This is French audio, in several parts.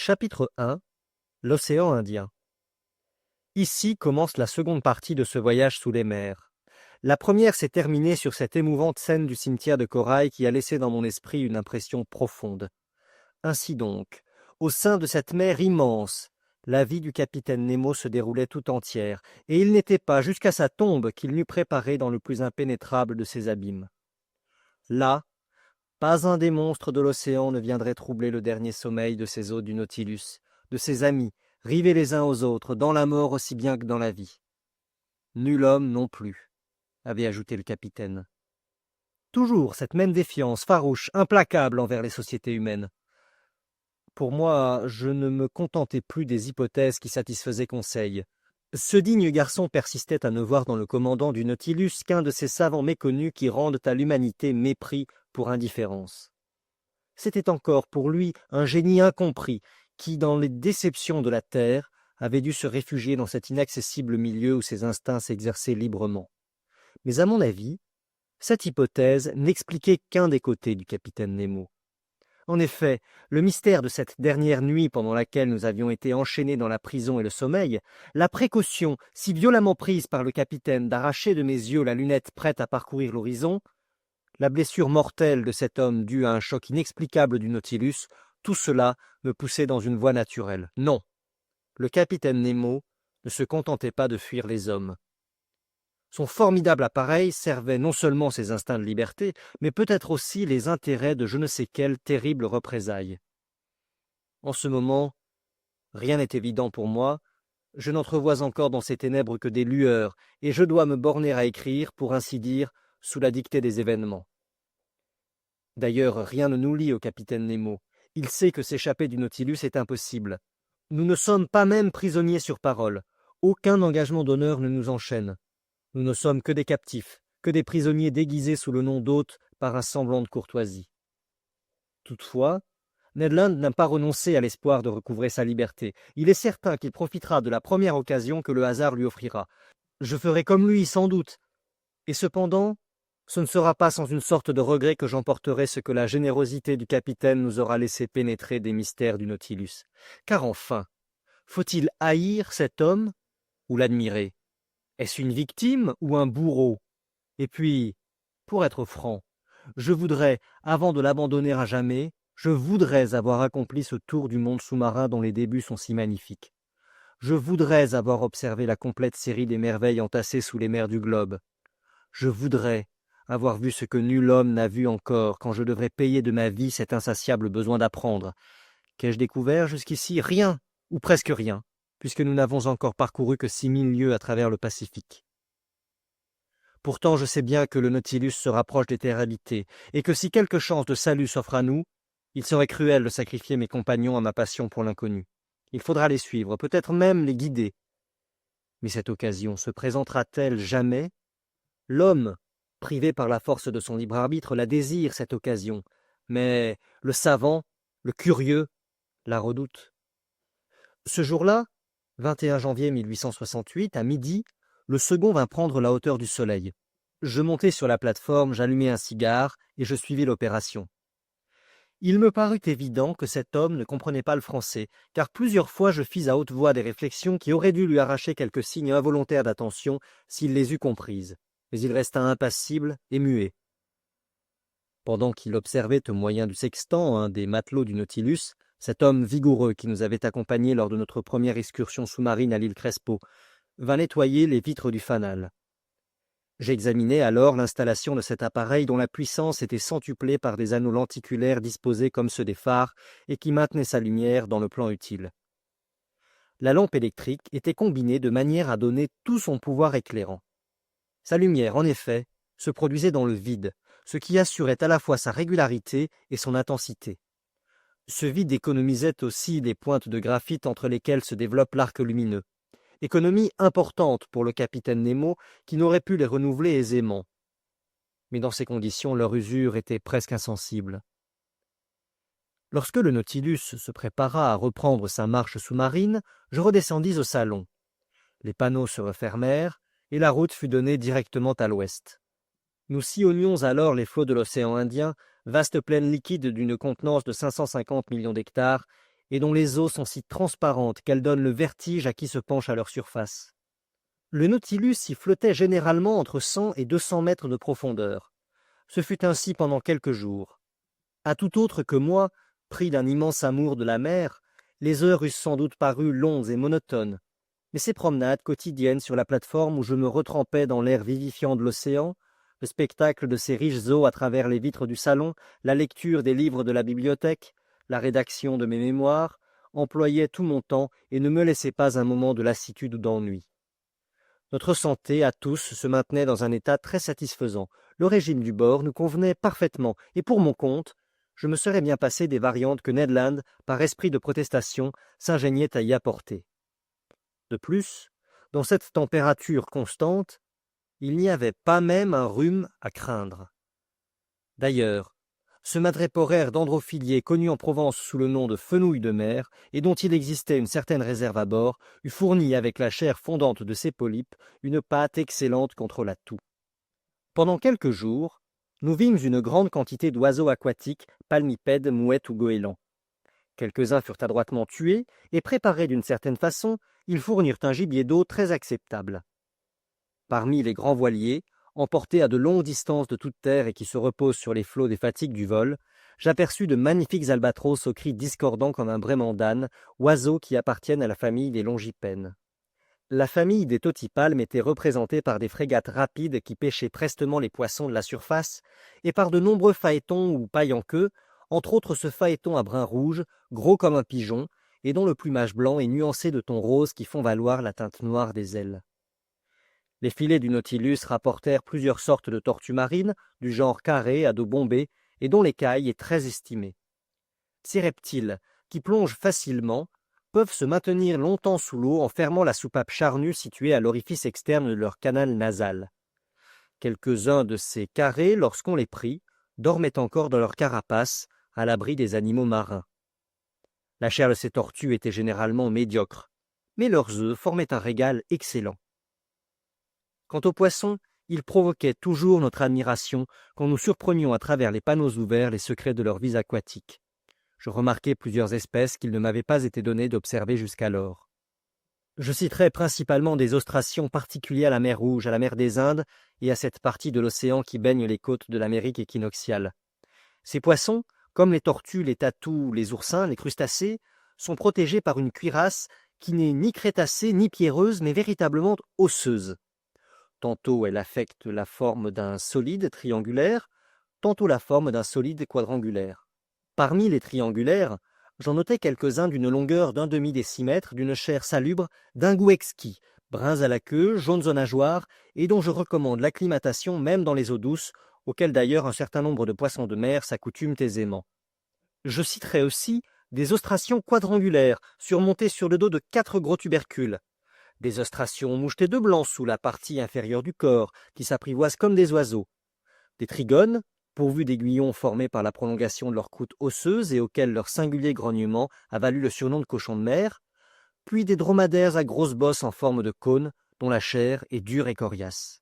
Chapitre 1. L'océan Indien. Ici commence la seconde partie de ce voyage sous les mers. La première s'est terminée sur cette émouvante scène du cimetière de corail qui a laissé dans mon esprit une impression profonde. Ainsi donc, au sein de cette mer immense, la vie du capitaine Nemo se déroulait tout entière, et il n'était pas jusqu'à sa tombe qu'il n'eût préparée dans le plus impénétrable de ses abîmes. Là, pas un des monstres de l'océan ne viendrait troubler le dernier sommeil de ces hôtes du Nautilus, de ses amis, rivés les uns aux autres, dans la mort aussi bien que dans la vie. Nul homme non plus, avait ajouté le capitaine. Toujours cette même défiance farouche, implacable envers les sociétés humaines. Pour moi, je ne me contentais plus des hypothèses qui satisfaisaient Conseil. Ce digne garçon persistait à ne voir dans le commandant du Nautilus qu'un de ces savants méconnus qui rendent à l'humanité mépris pour indifférence. C'était encore pour lui un génie incompris qui, dans les déceptions de la terre, avait dû se réfugier dans cet inaccessible milieu où ses instincts s'exerçaient librement. Mais à mon avis, cette hypothèse n'expliquait qu'un des côtés du capitaine Nemo. En effet, le mystère de cette dernière nuit pendant laquelle nous avions été enchaînés dans la prison et le sommeil, la précaution si violemment prise par le capitaine d'arracher de mes yeux la lunette prête à parcourir l'horizon, la blessure mortelle de cet homme due à un choc inexplicable du Nautilus, tout cela me poussait dans une voie naturelle. Non, le capitaine Nemo ne se contentait pas de fuir les hommes. Son formidable appareil servait non seulement ses instincts de liberté, mais peut-être aussi les intérêts de je ne sais quelle terrible représailles. En ce moment, rien n'est évident pour moi, je n'entrevois encore dans ces ténèbres que des lueurs, et je dois me borner à écrire, pour ainsi dire, sous la dictée des événements. D'ailleurs, rien ne nous lie au capitaine Nemo. Il sait que s'échapper du Nautilus est impossible. Nous ne sommes pas même prisonniers sur parole. Aucun engagement d'honneur ne nous enchaîne. Nous ne sommes que des captifs, que des prisonniers déguisés sous le nom d'hôtes par un semblant de courtoisie. Toutefois, Ned Land n'a pas renoncé à l'espoir de recouvrer sa liberté. Il est certain qu'il profitera de la première occasion que le hasard lui offrira. Je ferai comme lui, sans doute. Et cependant, ce ne sera pas sans une sorte de regret que j'emporterai ce que la générosité du capitaine nous aura laissé pénétrer des mystères du Nautilus. Car enfin, faut-il haïr cet homme ou l'admirer? Est-ce une victime ou un bourreau? Et puis, pour être franc, je voudrais, avant de l'abandonner à jamais, je voudrais avoir accompli ce tour du monde sous-marin dont les débuts sont si magnifiques. Je voudrais avoir observé la complète série des merveilles entassées sous les mers du globe. Je voudrais avoir vu ce que nul homme n'a vu encore quand je devrais payer de ma vie cet insatiable besoin d'apprendre. Qu'ai-je découvert jusqu'ici? Rien, ou presque rien, puisque nous n'avons encore parcouru que 6000 lieues à travers le Pacifique. Pourtant, je sais bien que le Nautilus se rapproche des terres habitées, et que si quelque chance de salut s'offre à nous, il serait cruel de sacrifier mes compagnons à ma passion pour l'inconnu. Il faudra les suivre, peut-être même les guider. Mais cette occasion se présentera-t-elle jamais? L'homme, privé par la force de son libre arbitre, la désire, cette occasion, mais le savant, le curieux, la redoute. Ce jour-là, 21 janvier 1868, à midi, le second vint prendre la hauteur du soleil. Je montai sur la plateforme, j'allumai un cigare, et je suivis l'opération. Il me parut évident que cet homme ne comprenait pas le français, car plusieurs fois je fis à haute voix des réflexions qui auraient dû lui arracher quelques signes involontaires d'attention s'il les eût comprises. Mais il resta impassible et muet. Pendant qu'il observait au moyen du sextant un des matelots du Nautilus, cet homme vigoureux qui nous avait accompagnés lors de notre première excursion sous-marine à l'île Crespo, vint nettoyer les vitres du fanal. J'examinai alors l'installation de cet appareil dont la puissance était centuplée par des anneaux lenticulaires disposés comme ceux des phares et qui maintenaient sa lumière dans le plan utile. La lampe électrique était combinée de manière à donner tout son pouvoir éclairant. Sa lumière, en effet, se produisait dans le vide, ce qui assurait à la fois sa régularité et son intensité. Ce vide économisait aussi les pointes de graphite entre lesquelles se développe l'arc lumineux. Économie importante pour le capitaine Nemo qui n'aurait pu les renouveler aisément. Mais dans ces conditions, leur usure était presque insensible. Lorsque le Nautilus se prépara à reprendre sa marche sous-marine, je redescendis au salon. Les panneaux se refermèrent, et la route fut donnée directement à l'ouest. Nous sillonnions alors les flots de l'océan Indien, vaste plaine liquide d'une contenance de 550 millions d'hectares, et dont les eaux sont si transparentes qu'elles donnent le vertige à qui se penche à leur surface. Le Nautilus y flottait généralement entre 100 et 200 mètres de profondeur. Ce fut ainsi pendant quelques jours. À tout autre que moi, pris d'un immense amour de la mer, les heures eussent sans doute paru longues et monotones. Mais ces promenades quotidiennes sur la plateforme où je me retrempais dans l'air vivifiant de l'océan, le spectacle de ces riches eaux à travers les vitres du salon, la lecture des livres de la bibliothèque, la rédaction de mes mémoires, employaient tout mon temps et ne me laissaient pas un moment de lassitude ou d'ennui. Notre santé, à tous, se maintenait dans un état très satisfaisant. Le régime du bord nous convenait parfaitement, et pour mon compte, je me serais bien passé des variantes que Ned Land, par esprit de protestation, s'ingéniait à y apporter. De plus, dans cette température constante, il n'y avait pas même un rhume à craindre. D'ailleurs, ce madréporaire dendrophilier connu en Provence sous le nom de fenouil de mer, et dont il existait une certaine réserve à bord, eût fourni avec la chair fondante de ses polypes une pâte excellente contre la toux. Pendant quelques jours, nous vîmes une grande quantité d'oiseaux aquatiques, palmipèdes, mouettes ou goélands. Quelques-uns furent adroitement tués, et préparés d'une certaine façon, ils fournirent un gibier d'eau très acceptable. Parmi les grands voiliers, emportés à de longues distances de toute terre et qui se reposent sur les flots des fatigues du vol, j'aperçus de magnifiques albatros aux cris discordants comme un braiement d'âne, oiseaux qui appartiennent à la famille des longipènes. La famille des totipalmes était représentée par des frégates rapides qui pêchaient prestement les poissons de la surface, et par de nombreux phaétons ou pailles en queue, entre autres ce phaéton à brun rouge, gros comme un pigeon, et dont le plumage blanc est nuancé de tons roses qui font valoir la teinte noire des ailes. Les filets du Nautilus rapportèrent plusieurs sortes de tortues marines, du genre carré à dos bombé, et dont l'écaille est très estimée. Ces reptiles, qui plongent facilement, peuvent se maintenir longtemps sous l'eau en fermant la soupape charnue située à l'orifice externe de leur canal nasal. Quelques-uns de ces carrés, lorsqu'on les prit, dormaient encore dans leur carapace, à l'abri des animaux marins. La chair de ces tortues était généralement médiocre, mais leurs œufs formaient un régal excellent. Quant aux poissons, ils provoquaient toujours notre admiration quand nous surprenions à travers les panneaux ouverts les secrets de leur vie aquatique. Je remarquai plusieurs espèces qu'il ne m'avait pas été donné d'observer jusqu'alors. Je citerai principalement des ostracions particuliers à la mer Rouge, à la mer des Indes et à cette partie de l'océan qui baigne les côtes de l'Amérique équinoxiale. Ces poissons, comme les tortues, les tatous, les oursins, les crustacés, sont protégés par une cuirasse qui n'est ni crétacée ni pierreuse, mais véritablement osseuse. Tantôt elle affecte la forme d'un solide triangulaire, tantôt la forme d'un solide quadrangulaire. Parmi les triangulaires, j'en notai quelques-uns d'une longueur d'un demi-décimètre, d'une chair salubre, d'un goût exquis, bruns à la queue, jaunes aux nageoires, et dont je recommande l'acclimatation même dans les eaux douces, auxquelles d'ailleurs un certain nombre de poissons de mer s'accoutument aisément. Je citerai aussi des ostracions quadrangulaires, surmontées sur le dos de 4 gros tubercules, des ostracions mouchetées de blanc sous la partie inférieure du corps, qui s'apprivoisent comme des oiseaux, des trigones, pourvus d'aiguillons formés par la prolongation de leur croûte osseuse et auxquels leur singulier grognement a valu le surnom de cochon de mer, puis des dromadaires à grosses bosses en forme de cône, dont la chair est dure et coriace.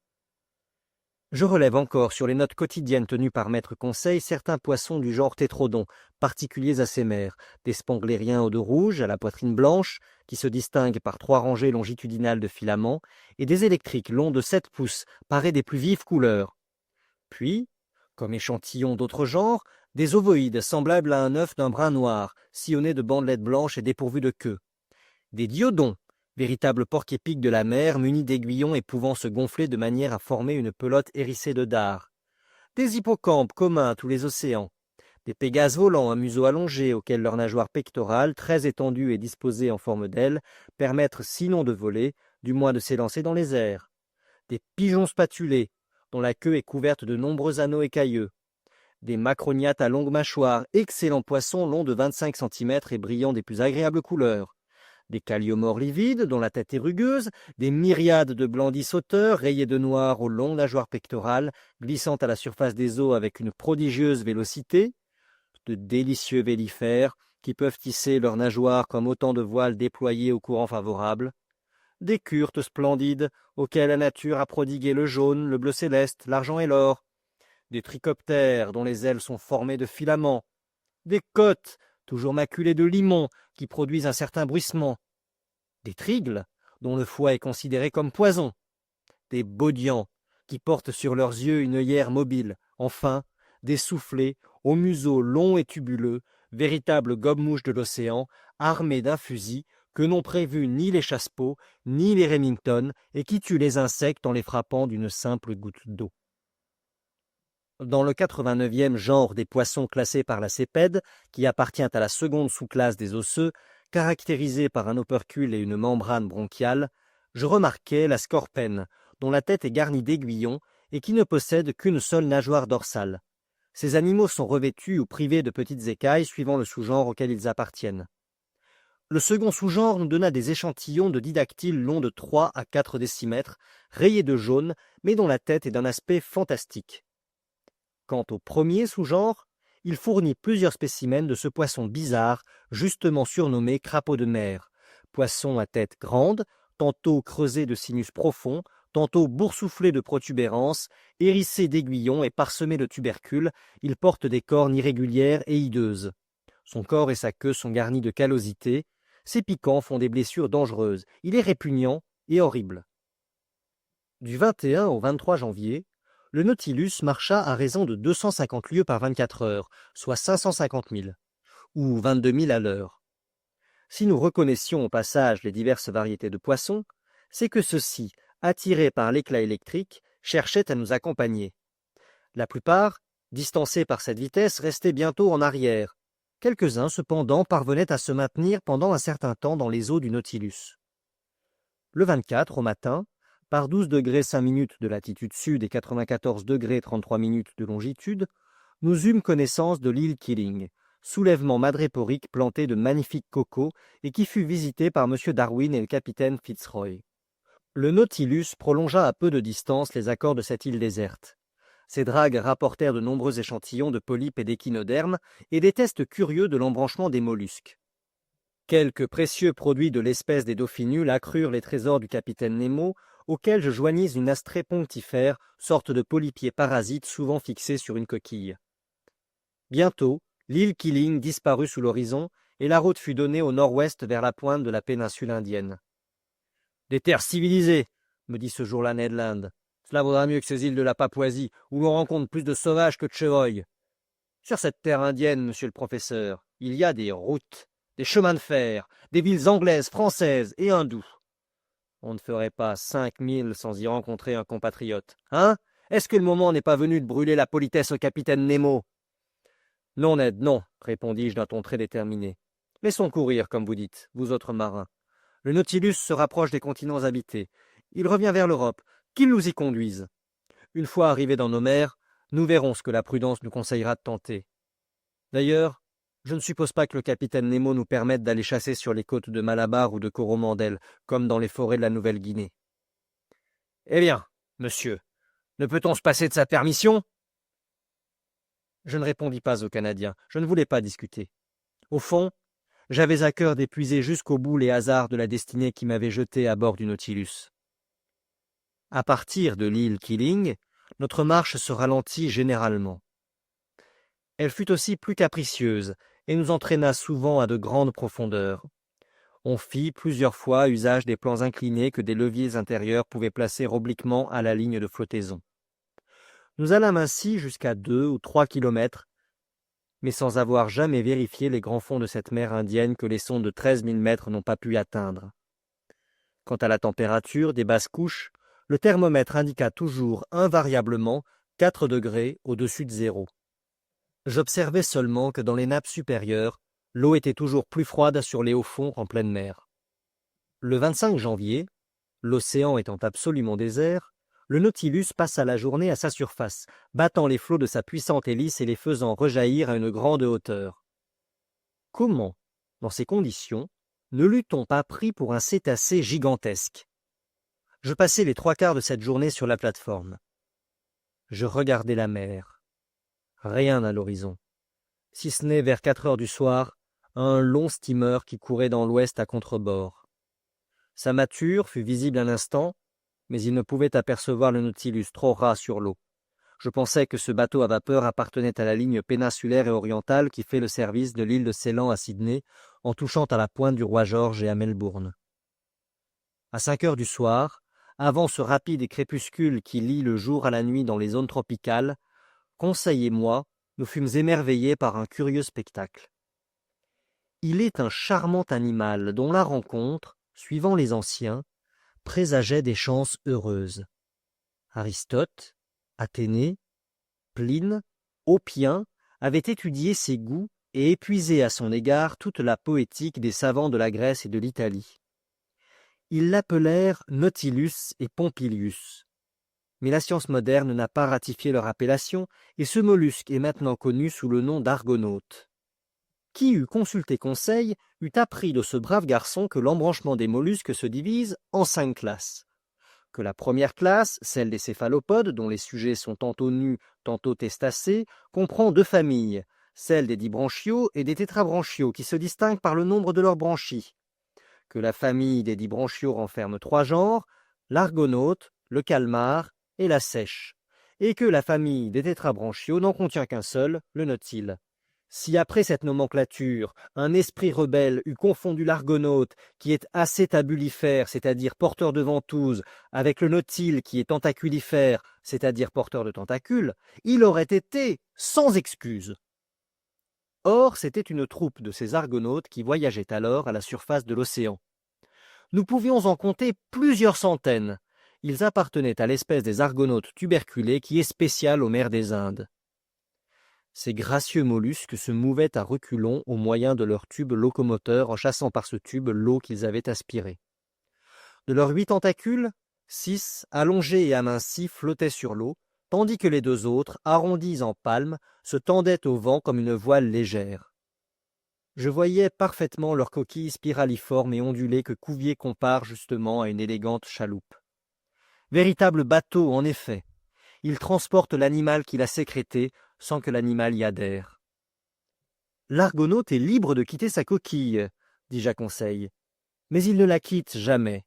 Je relève encore sur les notes quotidiennes tenues par Maître Conseil certains poissons du genre tétrodon, particuliers à ces mers, des spanglériens au dos rouge, à la poitrine blanche, qui se distinguent par 3 rangées longitudinales de filaments, et des électriques longs de 7 pouces, parés des plus vives couleurs. Puis, comme échantillons d'autres genres, des ovoïdes semblables à un œuf d'un brun noir, sillonnés de bandelettes blanches et dépourvus de queue. Des diodons, véritables porcs-épics de la mer, munis d'aiguillons et pouvant se gonfler de manière à former une pelote hérissée de dards. Des hippocampes communs à tous les océans. Des pégases volants à museau allongé auxquels leurs nageoires pectorales, très étendues et disposées en forme d'ailes, permettent sinon de voler, du moins de s'élancer dans les airs. Des pigeons spatulés, dont la queue est couverte de nombreux anneaux écailleux. Des macroniates à longue mâchoire, excellents poissons longs de 25 cm et brillant des plus agréables couleurs. Des calliomores livides, dont la tête est rugueuse, des myriades de blandis sauteurs rayés de noir aux longues nageoires pectorales, glissant à la surface des eaux avec une prodigieuse vélocité, de délicieux vélifères qui peuvent tisser leurs nageoires comme autant de voiles déployées au courant favorable, des curtes splendides auxquelles la nature a prodigué le jaune, le bleu céleste, l'argent et l'or, des trichoptères dont les ailes sont formées de filaments, des cottes toujours maculés de limon, qui produisent un certain bruissement, des trigles, dont le foie est considéré comme poison, des baudians, qui portent sur leurs yeux une œillère mobile, enfin, des soufflets, au museau long et tubuleux, véritables gobe-mouches de l'océan, armés d'un fusil, que n'ont prévu ni les chassepots, ni les Remington, et qui tuent les insectes en les frappant d'une simple goutte d'eau. Dans le 89e genre des poissons classés par la CEPED, qui appartient à la seconde sous-classe des osseux, caractérisée par un opercule et une membrane bronchiale, je remarquai la scorpène, dont la tête est garnie d'aiguillons et qui ne possède qu'une seule nageoire dorsale. Ces animaux sont revêtus ou privés de petites écailles suivant le sous-genre auquel ils appartiennent. Le second sous-genre nous donna des échantillons de didactyles longs de 3 à 4 décimètres, rayés de jaune, mais dont la tête est d'un aspect fantastique. Quant au premier sous-genre, il fournit plusieurs spécimens de ce poisson bizarre, justement surnommé crapaud de mer, poisson à tête grande, tantôt creusé de sinus profonds, tantôt boursouflé de protubérances, hérissé d'aiguillons et parsemé de tubercules, il porte des cornes irrégulières et hideuses. Son corps et sa queue sont garnis de callosités, ses piquants font des blessures dangereuses, il est répugnant et horrible. Du 21 au 23 janvier, le Nautilus marcha à raison de 250 lieues par 24 heures, soit 550 000, ou 22 000 à l'heure. Si nous reconnaissions au passage les diverses variétés de poissons, c'est que ceux-ci, attirés par l'éclat électrique, cherchaient à nous accompagner. La plupart, distancés par cette vitesse, restaient bientôt en arrière. Quelques-uns, cependant, parvenaient à se maintenir pendant un certain temps dans les eaux du Nautilus. Le 24, au matin, par 12 degrés 5 minutes de latitude sud et 94 degrés 33 minutes de longitude, nous eûmes connaissance de l'île Keeling, soulèvement madréporique planté de magnifiques cocos et qui fut visité par M. Darwin et le capitaine Fitzroy. Le Nautilus prolongea à peu de distance les accords de cette île déserte. Ses dragues rapportèrent de nombreux échantillons de polypes et d'échinodermes et des tests curieux de l'embranchement des mollusques. Quelques précieux produits de l'espèce des dauphinules accrurent les trésors du capitaine Nemo, auxquels je joignis une astrée punctifère, sorte de polypier parasite souvent fixé sur une coquille. Bientôt, l'île Keeling disparut sous l'horizon et la route fut donnée au nord-ouest vers la pointe de la péninsule indienne. « Des terres civilisées, me dit ce jour-là Ned Land. Cela vaudra mieux que ces îles de la Papouasie, où l'on rencontre plus de sauvages que de chevreuils. Sur cette terre indienne, monsieur le professeur, il y a des routes, des chemins de fer, des villes anglaises, françaises et hindoues. On ne ferait pas 5000 sans y rencontrer un compatriote. Hein? Est-ce que le moment n'est pas venu de brûler la politesse au capitaine Nemo? Non, Ned, non, répondis-je d'un ton très déterminé. Laissons courir, comme vous dites, vous autres marins. Le Nautilus se rapproche des continents habités. Il revient vers l'Europe. Qu'il nous y conduise. Une fois arrivés dans nos mers, nous verrons ce que la prudence nous conseillera de tenter. D'ailleurs, je ne suppose pas que le capitaine Nemo nous permette d'aller chasser sur les côtes de Malabar ou de Coromandel, comme dans les forêts de la Nouvelle-Guinée. Eh bien, monsieur, ne peut-on se passer de sa permission? Je ne répondis pas au Canadien, je ne voulais pas discuter. Au fond, j'avais à cœur d'épuiser jusqu'au bout les hasards de la destinée qui m'avait jeté à bord du Nautilus. À partir de l'île Keeling, notre marche se ralentit généralement. Elle fut aussi plus capricieuse et nous entraîna souvent à de grandes profondeurs. On fit plusieurs fois usage des plans inclinés que des leviers intérieurs pouvaient placer obliquement à la ligne de flottaison. Nous allâmes ainsi jusqu'à 2 ou 3 kilomètres, mais sans avoir jamais vérifié les grands fonds de cette mer indienne que les sondes de 13 000 mètres n'ont pas pu atteindre. Quant à la température des basses couches, le thermomètre indiqua toujours invariablement 4 degrés au-dessus de zéro. J'observai seulement que dans les nappes supérieures, l'eau était toujours plus froide sur les hauts fonds en pleine mer. Le 25 janvier, l'océan étant absolument désert, le Nautilus passa la journée à sa surface, battant les flots de sa puissante hélice et les faisant rejaillir à une grande hauteur. Comment, dans ces conditions, ne l'eût-on pas pris pour un cétacé gigantesque? Je passai les 3/4 de cette journée sur la plate-forme. Je regardai la mer. Rien à l'horizon. Si ce n'est vers 4 heures du soir, un long steamer qui courait dans l'ouest à contrebord. Sa mâture fut visible un instant, mais il ne pouvait apercevoir le Nautilus trop ras sur l'eau. Je pensais que ce bateau à vapeur appartenait à la ligne péninsulaire et orientale qui fait le service de l'île de Ceylan à Sydney, en touchant à la pointe du Roi George et à Melbourne. À 5 heures du soir, avant ce rapide crépuscule qui lie le jour à la nuit dans les zones tropicales, Conseil et moi, nous fûmes émerveillés par un curieux spectacle. Il est un charmant animal dont la rencontre, suivant les anciens, présageait des chances heureuses. Aristote, Athénée, Pline, Oppien avaient étudié ses goûts et épuisé à son égard toute la poétique des savants de la Grèce et de l'Italie. Ils l'appelèrent Nautilus et Pompilius. Mais la science moderne n'a pas ratifié leur appellation et ce mollusque est maintenant connu sous le nom d'argonaute. Qui eût consulté Conseil eût appris de ce brave garçon que l'embranchement des mollusques se divise en 5 classes. Que la première classe, celle des céphalopodes, dont les sujets sont tantôt nus, tantôt testacés, comprend 2 familles, celle des dibranchiaux et des tétrabranchiaux, qui se distinguent par le nombre de leurs branchies. Que la famille des dibranchiaux renferme 3 genres, l'argonaute, le calmar et la seiche, et que la famille des tétrabranchiaux n'en contient qu'un seul, le nautile. Si après cette nomenclature, un esprit rebelle eût confondu l'argonaute, qui est acétabulifère, c'est-à-dire porteur de ventouses, avec le nautile, qui est tentaculifère, c'est-à-dire porteur de tentacules, il aurait été sans excuse. Or, c'était une troupe de ces argonautes qui voyageaient alors à la surface de l'océan. Nous pouvions en compter plusieurs centaines. Ils appartenaient à l'espèce des argonautes tuberculés qui est spéciale aux mers des Indes. Ces gracieux mollusques se mouvaient à reculons au moyen de leur tube locomoteur en chassant par ce tube l'eau qu'ils avaient aspirée. De leurs 8 tentacules, 6, allongés et amincis, flottaient sur l'eau, tandis que les 2 autres, arrondis en palme, se tendaient au vent comme une voile légère. Je voyais parfaitement leurs coquilles spiraliformes et ondulées que Cuvier compare justement à une élégante chaloupe. Véritable bateau, en effet. Il transporte l'animal qu'il a sécrété sans que l'animal y adhère. L'argonaute est libre de quitter sa coquille, dis-je à Conseil, mais il ne la quitte jamais.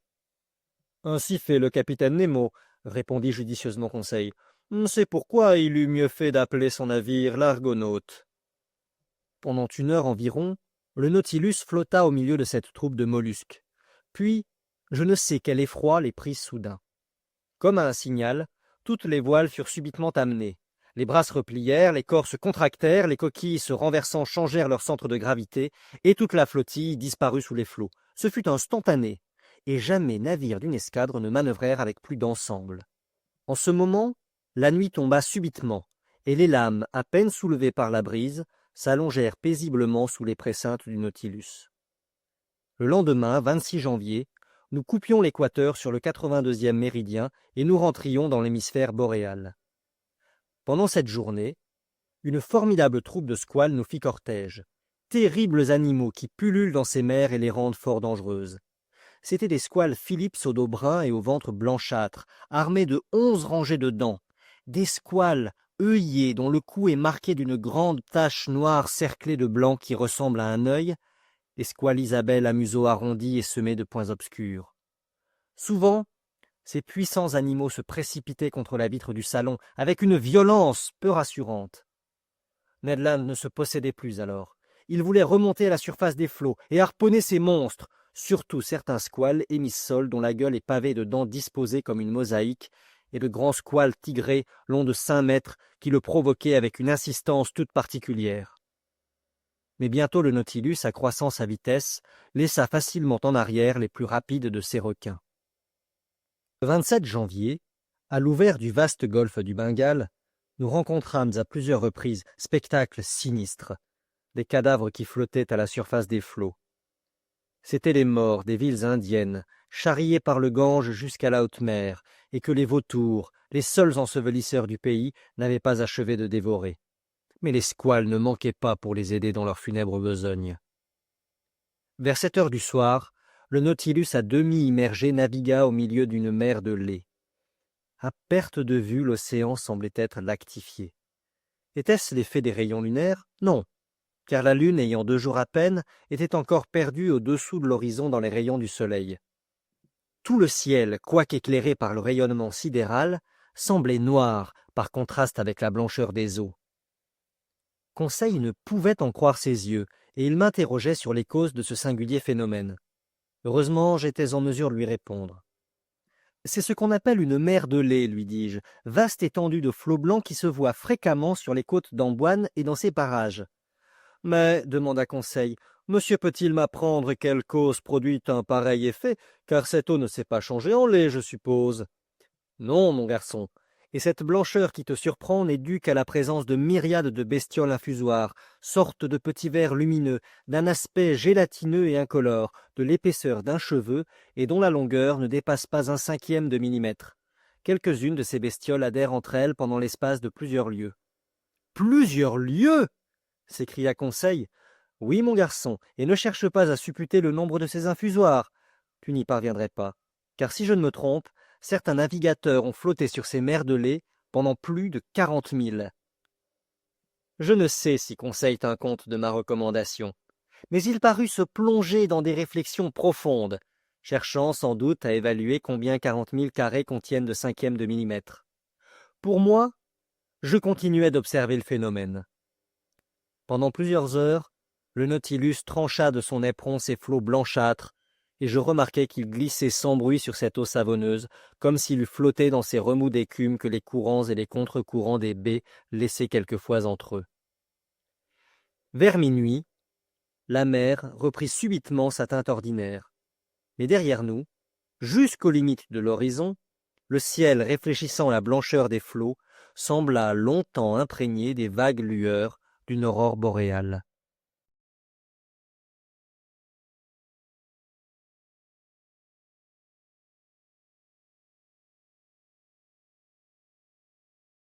Ainsi fait le capitaine Nemo, répondit judicieusement Conseil. C'est pourquoi il eût mieux fait d'appeler son navire l'Argonaute. Pendant 1 heure environ, le Nautilus flotta au milieu de cette troupe de mollusques. Puis, je ne sais quel effroi les prit soudain. Comme à un signal, toutes les voiles furent subitement amenées. Les bras se replièrent, les corps se contractèrent, les coquilles se renversant changèrent leur centre de gravité, et toute la flottille disparut sous les flots. Ce fut instantané, et jamais navire d'une escadre ne manœuvrèrent avec plus d'ensemble. En ce moment, la nuit tomba subitement, et les lames, à peine soulevées par la brise, s'allongèrent paisiblement sous les précintes du Nautilus. Le lendemain, 26 janvier, nous coupions l'équateur sur le 82e méridien et nous rentrions dans l'hémisphère boréal. Pendant cette journée, une formidable troupe de squales nous fit cortège, terribles animaux qui pullulent dans ces mers et les rendent fort dangereuses. C'étaient des squales philipps au dos brun et au ventre blanchâtre, armés de 11 rangées de dents, des squales œillés dont le cou est marqué d'une grande tache noire cerclée de blanc qui ressemble à un œil, des squales Isabelle à museau arrondi et semé de points obscurs. Souvent, ces puissants animaux se précipitaient contre la vitre du salon avec une violence peu rassurante. Ned Land ne se possédait plus alors. Il voulait remonter à la surface des flots et harponner ces monstres, surtout certains squales émissoles dont la gueule est pavée de dents disposées comme une mosaïque, et de grands squales tigrés longs de 5 mètres qui le provoquaient avec une insistance toute particulière. Mais bientôt le Nautilus, accroissant sa vitesse, laissa facilement en arrière les plus rapides de ces requins. Le 27 janvier, à l'ouvert du vaste golfe du Bengale, nous rencontrâmes à plusieurs reprises spectacles sinistres, des cadavres qui flottaient à la surface des flots. C'étaient les morts des villes indiennes, charriés par le Gange jusqu'à la haute mer, et que les vautours, les seuls ensevelisseurs du pays, n'avaient pas achevé de dévorer. Mais les squales ne manquaient pas pour les aider dans leur funèbre besogne. Vers 7 heures du soir, le Nautilus à demi immergé navigua au milieu d'une mer de lait. À perte de vue, l'océan semblait être lactifié. Était-ce l'effet des rayons lunaires? Non, car la lune, ayant 2 jours à peine, était encore perdue au-dessous de l'horizon dans les rayons du soleil. Tout le ciel, quoique éclairé par le rayonnement sidéral, semblait noire par contraste avec la blancheur des eaux. Conseil ne pouvait en croire ses yeux, et il m'interrogeait sur les causes de ce singulier phénomène. Heureusement, j'étais en mesure de lui répondre. C'est ce qu'on appelle une mer de lait, lui dis-je, vaste étendue de flots blancs qui se voit fréquemment sur les côtes d'Amboine et dans ses parages. Mais, demanda Conseil, monsieur peut-il m'apprendre quelle cause produit un pareil effet, car cette eau ne s'est pas changée en lait, je suppose. Non, mon garçon, et cette blancheur qui te surprend n'est due qu'à la présence de myriades de bestioles infusoires, sortes de petits vers lumineux, d'un aspect gélatineux et incolore, de l'épaisseur d'un cheveu, et dont la longueur ne dépasse pas 1/5 de millimètre. Quelques-unes de ces bestioles adhèrent entre elles pendant l'espace de plusieurs lieues. Plusieurs lieues! S'écria Conseil. Oui, mon garçon, et ne cherche pas à supputer le nombre de ces infusoires. Tu n'y parviendrais pas, car si je ne me trompe, certains navigateurs ont flotté sur ces mers de lait pendant plus de 40 milles. Je ne sais si Conseil tint compte de ma recommandation, mais il parut se plonger dans des réflexions profondes, cherchant sans doute à évaluer combien 40 000 carrés contiennent de cinquièmes de millimètre. Pour moi, je continuais d'observer le phénomène. Pendant plusieurs heures, le Nautilus trancha de son éperon ses flots blanchâtres, et je remarquai qu'il glissait sans bruit sur cette eau savonneuse, comme s'il eût flotté dans ces remous d'écume que les courants et les contre-courants des baies laissaient quelquefois entre eux. Vers minuit, la mer reprit subitement sa teinte ordinaire, mais derrière nous, jusqu'aux limites de l'horizon, le ciel réfléchissant la blancheur des flots sembla longtemps imprégné des vagues lueurs d'une aurore boréale.